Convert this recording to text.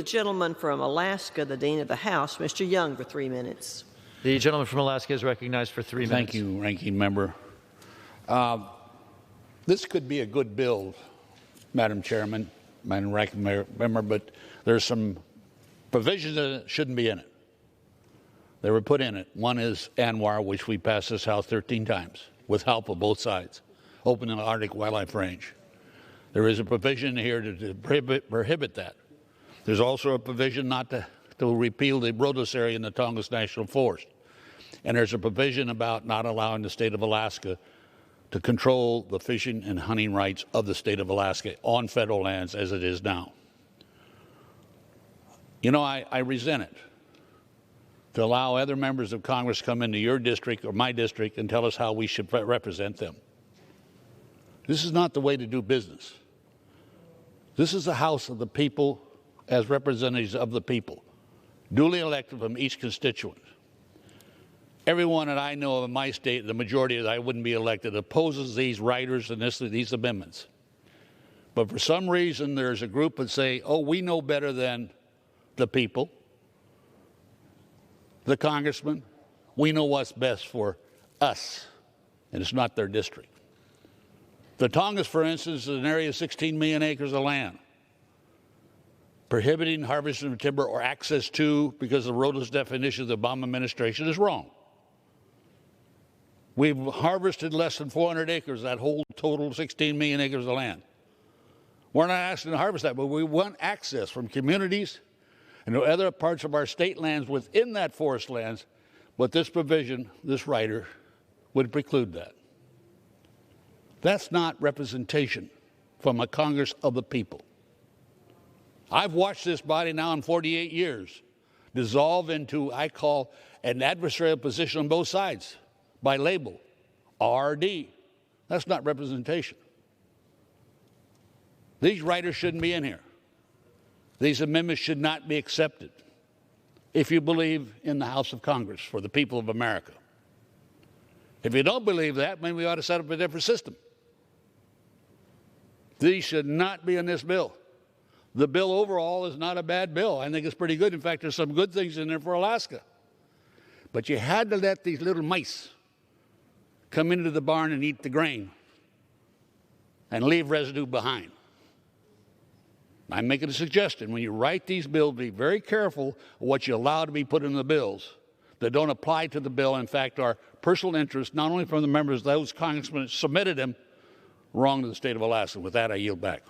The gentleman from Alaska, the Dean of the House, Mr. Young, for 3 minutes. The gentleman from Alaska is recognized for 3 minutes. Thank you, Ranking Member. This could be a good bill, Madam Chairman, Madam Ranking Member, but there's some provisions that shouldn't be in it. They were put in it. One is ANWR, which we passed this House 13 times with help of both sides, opening the Arctic Wildlife Range. There is a provision here to prohibit that. There's also a provision not to repeal the wilderness area in the Tongass National Forest. And there's a provision about not allowing the state of Alaska to control the fishing and hunting rights of the state of Alaska on federal lands as it is now. You know, I resent it to allow other members of Congress to come into your district or my district and tell us how we should represent them. This is not the way to do business. This is the House of the people as representatives of the people, duly elected from each constituent. Everyone that I know of in my state, the majority that I wouldn't be elected, opposes these riders and these amendments. But for some reason, there's a group that say, oh, we know better than the people, the congressman. We know what's best for us, and it's not their district. The Tongass, for instance, is an area of 16 million acres of land. Prohibiting harvesting of timber or access to, because of the roadless definition of the Obama administration, is wrong. We've harvested less than 400 acres, that whole total 16 million acres of land. We're not asking to harvest that, but we want access from communities and to other parts of our state lands within that forest lands, but this provision, this rider, would preclude that. That's not representation from a Congress of the people. I've watched this body now in 48 years dissolve into, I call, an adversarial position on both sides by label, RD. That's not representation. These riders shouldn't be in here. These amendments should not be accepted if you believe in the House of Congress for the people of America. If you don't believe that, maybe we ought to set up a different system. These should not be in this bill. The bill overall is not a bad bill. I think it's pretty good. In fact, there's some good things in there for Alaska. But you had to let these little mice come into the barn and eat the grain and leave residue behind. I'm making a suggestion. When you write these bills, be very careful of what you allow to be put in the bills that don't apply to the bill, in fact, are personal interests, not only from the members, those congressmen that submitted them, wrong to the state of Alaska. With that, I yield back.